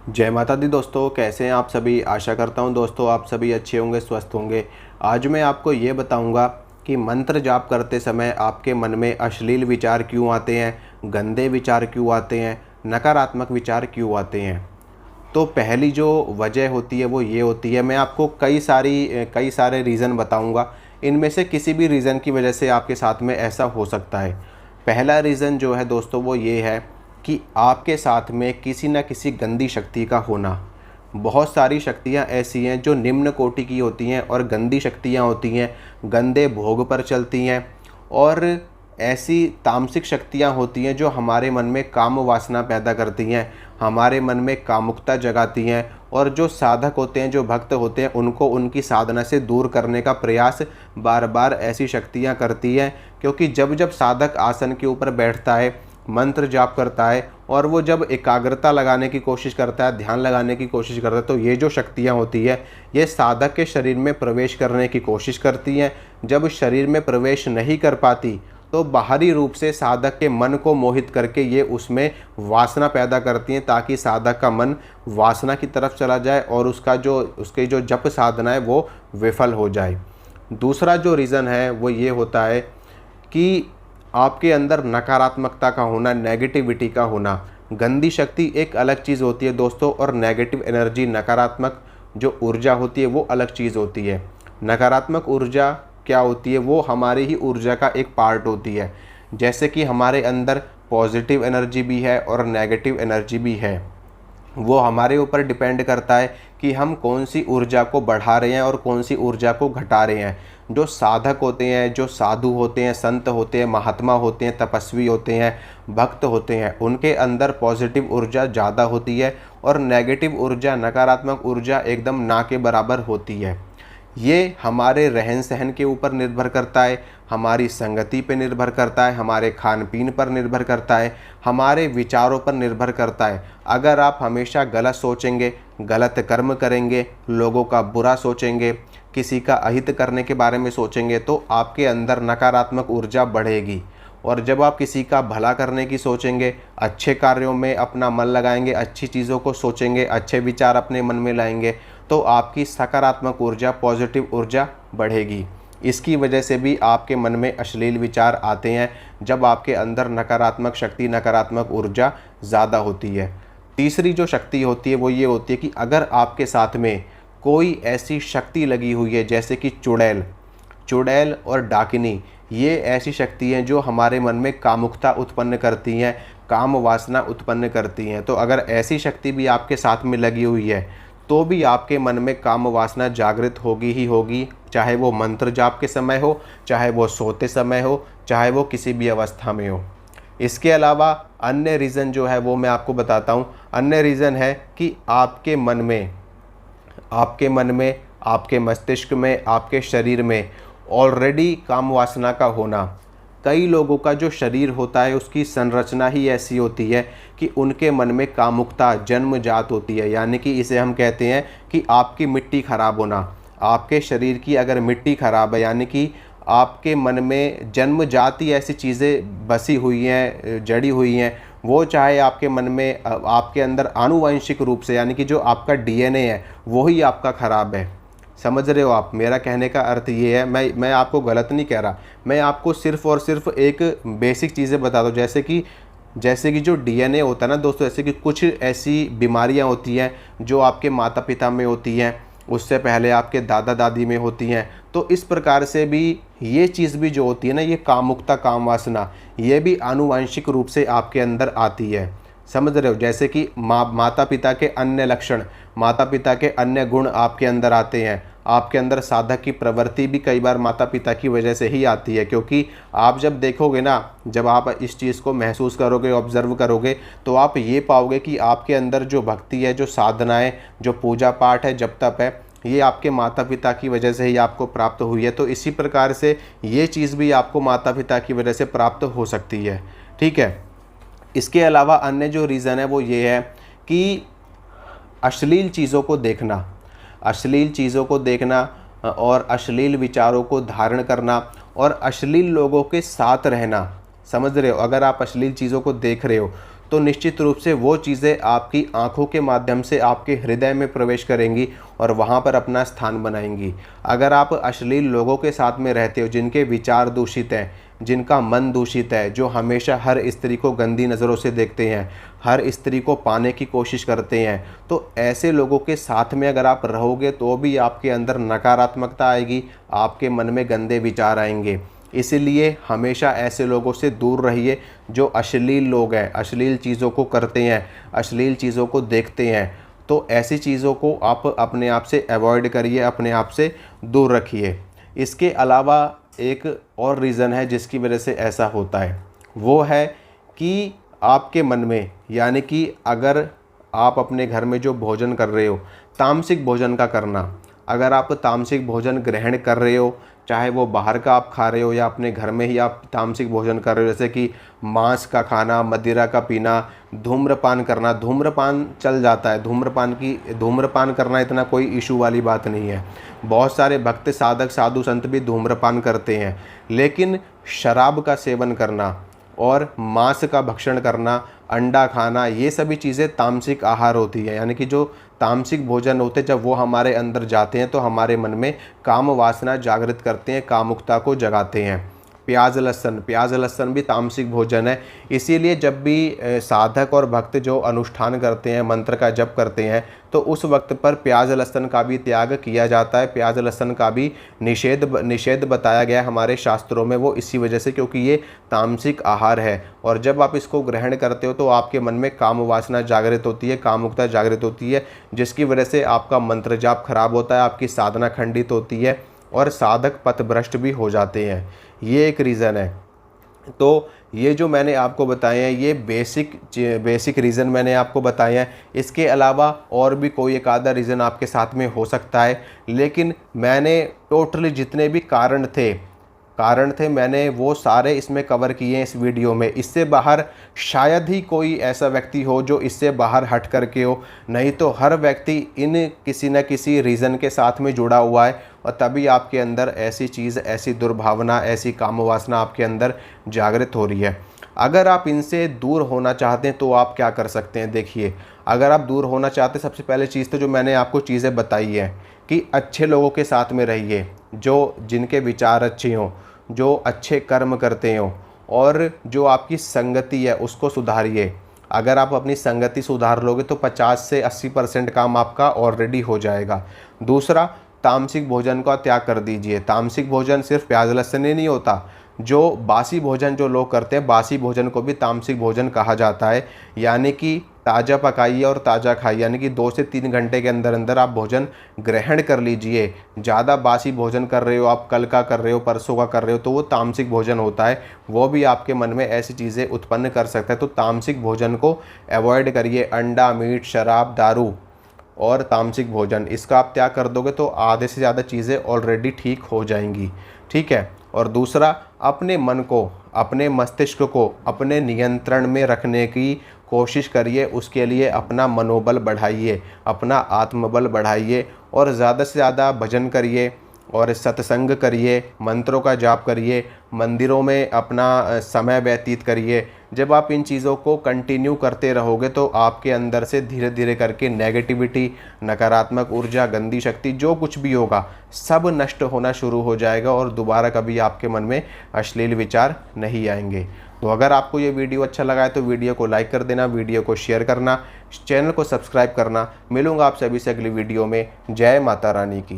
जय माता दी दोस्तों, कैसे हैं आप सभी। आशा करता हूं दोस्तों आप सभी अच्छे होंगे, स्वस्थ होंगे। आज मैं आपको ये बताऊंगा कि मंत्र जाप करते समय आपके मन में अश्लील विचार क्यों आते हैं, गंदे विचार क्यों आते हैं, नकारात्मक विचार क्यों आते हैं। तो पहली जो वजह होती है वो ये होती है, मैं आपको कई सारे रीज़न बताऊंगा। इनमें से किसी भी रीज़न की वजह से आपके साथ में ऐसा हो सकता है। पहला रीज़न जो है दोस्तों वो ये है कि आपके साथ में किसी न किसी गंदी शक्ति का होना। बहुत सारी शक्तियाँ ऐसी हैं जो निम्न कोटि की होती हैं और गंदी शक्तियाँ होती हैं, गंदे भोग पर चलती हैं। और ऐसी तामसिक शक्तियाँ होती हैं जो हमारे मन में काम वासना पैदा करती हैं, हमारे मन में कामुकता जगाती हैं। और जो साधक होते हैं, जो भक्त होते हैं, उनको उनकी साधना से दूर करने का प्रयास बार बार ऐसी शक्तियाँ करती हैं। क्योंकि जब जब साधक आसन के ऊपर बैठता है, मंत्र जाप करता है और वो जब एकाग्रता लगाने की कोशिश करता है, ध्यान लगाने की कोशिश करता है, तो ये जो शक्तियाँ होती है ये साधक के शरीर में प्रवेश करने की कोशिश करती हैं। जब शरीर में प्रवेश नहीं कर पाती तो बाहरी रूप से साधक के मन को मोहित करके ये उसमें वासना पैदा करती हैं, ताकि साधक का मन वासना की तरफ चला जाए और उसके जो जप साधना है वो विफल हो जाए। दूसरा जो रीज़न है वो ये होता है कि आपके अंदर नकारात्मकता का होना, नेगेटिविटी का होना। गंदी शक्ति एक अलग चीज़ होती है दोस्तों, और नेगेटिव एनर्जी, नकारात्मक जो ऊर्जा होती है वो अलग चीज़ होती है। नकारात्मक ऊर्जा क्या होती है, वो हमारी ही ऊर्जा का एक पार्ट होती है। जैसे कि हमारे अंदर पॉजिटिव एनर्जी भी है और नेगेटिव एनर्जी भी है। वो हमारे ऊपर डिपेंड करता है कि हम कौन सी ऊर्जा को बढ़ा रहे हैं और कौन सी ऊर्जा को घटा रहे हैं। जो साधक होते हैं, जो साधु होते हैं, संत होते हैं, महात्मा होते हैं, तपस्वी होते हैं, भक्त होते हैं, उनके अंदर पॉजिटिव ऊर्जा ज़्यादा होती है और नेगेटिव ऊर्जा, नकारात्मक ऊर्जा एकदम ना के बराबर होती है। ये हमारे रहन सहन के ऊपर निर्भर करता है, हमारी संगति पे निर्भर करता है, हमारे खान पीन पर निर्भर करता है, हमारे विचारों पर निर्भर करता है। अगर आप हमेशा गलत सोचेंगे, गलत कर्म करेंगे, लोगों का बुरा सोचेंगे, किसी का अहित करने के बारे में सोचेंगे, तो आपके अंदर नकारात्मक ऊर्जा बढ़ेगी। और जब आप किसी का भला करने की सोचेंगे, अच्छे कार्यों में अपना मन लगाएंगे, अच्छी चीज़ों को सोचेंगे, अच्छे विचार अपने मन में लाएंगे, तो आपकी सकारात्मक ऊर्जा, पॉजिटिव ऊर्जा बढ़ेगी। इसकी वजह से भी आपके मन में अश्लील विचार आते हैं, जब आपके अंदर नकारात्मक शक्ति, नकारात्मक ऊर्जा ज़्यादा होती है। तीसरी जो शक्ति होती है वो ये होती है कि अगर आपके साथ में कोई ऐसी शक्ति लगी हुई है, जैसे कि चुड़ैल और डाकिनी, ये ऐसी शक्ति हैं जो हमारे मन में कामुकता उत्पन्न करती हैं, काम वासना उत्पन्न करती हैं। तो अगर ऐसी शक्ति भी आपके साथ में लगी हुई है तो भी आपके मन में काम वासना जागृत होगी ही होगी, चाहे वो मंत्र जाप के समय हो, चाहे वो सोते समय हो, चाहे वो किसी भी अवस्था में हो। इसके अलावा अन्य रीज़न जो है वो मैं आपको बताता हूँ। अन्य रीज़न है कि आपके मन में, आपके मस्तिष्क में, आपके शरीर में ऑलरेडी काम वासना का होना। कई लोगों का जो शरीर होता है उसकी संरचना ही ऐसी होती है कि उनके मन में कामुकता जन्मजात होती है। यानी कि इसे हम कहते हैं कि आपकी मिट्टी खराब होना। आपके शरीर की अगर मिट्टी खराब है, यानी कि आपके मन में जन्मजात ही ऐसी चीज़ें बसी हुई हैं, जड़ी हुई हैं, वो चाहे आपके मन में, आपके अंदर आनुवंशिक रूप से, यानी कि जो आपका डीएनए है वही आपका खराब है। समझ रहे हो आप? मेरा कहने का अर्थ ये है, मैं आपको गलत नहीं कह रहा, मैं आपको सिर्फ़ और सिर्फ एक बेसिक चीज़ें बता दूँ। जैसे कि जो डीएनए होता है ना दोस्तों, जैसे कि कुछ ऐसी बीमारियां होती हैं जो आपके माता पिता में होती हैं, उससे पहले आपके दादा दादी में होती हैं। तो इस प्रकार से भी ये चीज़ भी जो होती है ना, ये कामुकता, काम वासना, ये भी आनुवंशिक रूप से आपके अंदर आती है। समझ रहे हो? जैसे कि माता पिता के अन्य लक्षण, माता पिता के अन्य गुण आपके अंदर आते हैं। आपके अंदर साधक की प्रवृत्ति भी कई बार माता पिता की वजह से ही आती है। क्योंकि आप जब देखोगे ना, जब आप इस चीज़ को महसूस करोगे, ऑब्जर्व करोगे, तो आप ये पाओगे कि आपके अंदर जो भक्ति है, जो साधनाएं, जो पूजा पाठ है, जप तप है, ये आपके माता पिता की वजह से ही आपको प्राप्त हुई है। तो इसी प्रकार से ये चीज़ भी आपको माता पिता की वजह से प्राप्त हो सकती है। ठीक है। इसके अलावा अन्य जो रीज़न है वो ये है कि अश्लील चीज़ों को देखना, और अश्लील विचारों को धारण करना और अश्लील लोगों के साथ रहना। समझ रहे हो? अगर आप अश्लील चीज़ों को देख रहे हो तो निश्चित रूप से वो चीज़ें आपकी आँखों के माध्यम से आपके हृदय में प्रवेश करेंगी और वहाँ पर अपना स्थान बनाएंगी। अगर आप अश्लील लोगों के साथ में रहते हो, जिनके विचार दूषित हैं, जिनका मन दूषित है, जो हमेशा हर स्त्री को गंदी नज़रों से देखते हैं, हर स्त्री को पाने की कोशिश करते हैं, तो ऐसे लोगों के साथ में अगर आप रहोगे तो भी आपके अंदर नकारात्मकता आएगी, आपके मन में गंदे विचार आएंगे। इसीलिए हमेशा ऐसे लोगों से दूर रहिए जो अश्लील लोग हैं, अश्लील चीज़ों को करते हैं, अश्लील चीज़ों को देखते हैं। तो ऐसी चीज़ों को आप अपने आप से अवॉइड करिए, अपने आप से दूर रखिए। इसके अलावा एक और रीज़न है जिसकी वजह से ऐसा होता है, वो है कि आपके मन में, यानी कि अगर आप अपने घर में जो भोजन कर रहे हो, तामसिक भोजन का करना, अगर आप तामसिक भोजन ग्रहण कर रहे हो, चाहे वो बाहर का आप खा रहे हो या अपने घर में ही आप तामसिक भोजन कर रहे हो, जैसे कि मांस का खाना, मदिरा का पीना, धूम्रपान करना। धूम्रपान चल जाता है, धूम्रपान करना इतना कोई इशू वाली बात नहीं है। बहुत सारे भक्त, साधक, साधु संत भी धूम्रपान करते हैं, लेकिन शराब का सेवन करना और मांस का भक्षण करना, अंडा खाना, ये सभी चीज़ें तामसिक आहार होती है। यानी कि जो तामसिक भोजन होते हैं, जब वो हमारे अंदर जाते हैं तो हमारे मन में काम वासना जागृत करते हैं, कामुकता को जगाते हैं। प्याज लहसुन भी तामसिक भोजन है। इसीलिए जब भी साधक और भक्त जो अनुष्ठान करते हैं, मंत्र का जप करते हैं, तो उस वक्त पर प्याज लहसुन का भी त्याग किया जाता है। प्याज लहसुन का भी निषेध बताया गया है हमारे शास्त्रों में, वो इसी वजह से, क्योंकि ये तामसिक आहार है। और जब आप इसको ग्रहण करते हो तो आपके मन में काम वासना जागृत होती है, कामुकता जागृत होती है, जिसकी वजह से आपका मंत्र जाप खराब होता है, आपकी साधना खंडित होती है और साधक पथभ्रष्ट भी हो जाते हैं। ये एक रीज़न है। तो ये जो मैंने आपको बताए हैं, ये बेसिक रीज़न मैंने आपको बताए हैं। इसके अलावा और भी कोई एक आधा रीज़न आपके साथ में हो सकता है, लेकिन मैंने टोटली जितने भी कारण थे मैंने वो सारे इसमें कवर किए हैं इस वीडियो में। इससे बाहर शायद ही कोई ऐसा व्यक्ति हो जो इससे बाहर हट करके हो, नहीं तो हर व्यक्ति इन किसी न किसी रीज़न के साथ में जुड़ा हुआ है, और तभी आपके अंदर ऐसी चीज़, ऐसी दुर्भावना, ऐसी कामवासना आपके अंदर जागृत हो रही है। अगर आप इनसे दूर होना चाहते हैं तो आप क्या कर सकते हैं? देखिए, अगर आप दूर होना चाहते हैं, सबसे पहले चीज़ तो जो मैंने आपको चीज़ें बताई है कि अच्छे लोगों के साथ में रहिए, जिनके विचार अच्छे हों, जो अच्छे कर्म करते हों, और जो आपकी संगति है उसको सुधारिए। अगर आप अपनी संगति सुधार लोगे तो 50 से 80% काम आपका ऑलरेडी हो जाएगा। दूसरा, तामसिक भोजन का त्याग कर दीजिए। तामसिक भोजन सिर्फ प्याज लहसुन ही नहीं होता, जो बासी भोजन जो लोग करते हैं, बासी भोजन को भी तामसिक भोजन कहा जाता है। यानी कि ताज़ा पकाइए और ताज़ा खाइए, यानी कि 2 से 3 घंटे के अंदर अंदर आप भोजन ग्रहण कर लीजिए। ज़्यादा बासी भोजन कर रहे हो आप, कल का कर रहे हो, परसों का कर रहे हो, तो वो तामसिक भोजन होता है। वो भी आपके मन में ऐसी चीज़ें उत्पन्न कर सकता है। तो तामसिक भोजन को अवॉइड करिए। अंडा, मीट, शराब, दारू और तामसिक भोजन, इसका आप त्याग कर दोगे तो आधे से ज़्यादा चीज़ें ऑलरेडी ठीक हो जाएंगी। ठीक है। और दूसरा, अपने मन को, अपने मस्तिष्क को अपने नियंत्रण में रखने की कोशिश करिए। उसके लिए अपना मनोबल बढ़ाइए, अपना आत्मबल बढ़ाइए, और ज़्यादा से ज़्यादा भजन करिए और सत्संग करिए, मंत्रों का जाप करिए, मंदिरों में अपना समय व्यतीत करिए। जब आप इन चीज़ों को कंटिन्यू करते रहोगे तो आपके अंदर से धीरे धीरे करके नेगेटिविटी, नकारात्मक ऊर्जा, गंदी शक्ति, जो कुछ भी होगा सब नष्ट होना शुरू हो जाएगा, और दोबारा कभी आपके मन में अश्लील विचार नहीं आएंगे। तो अगर आपको ये वीडियो अच्छा लगा है तो वीडियो को लाइक कर देना, वीडियो को शेयर करना, चैनल को सब्सक्राइब करना। मिलूंगा आप सभी से अगली वीडियो में। जय माता रानी की।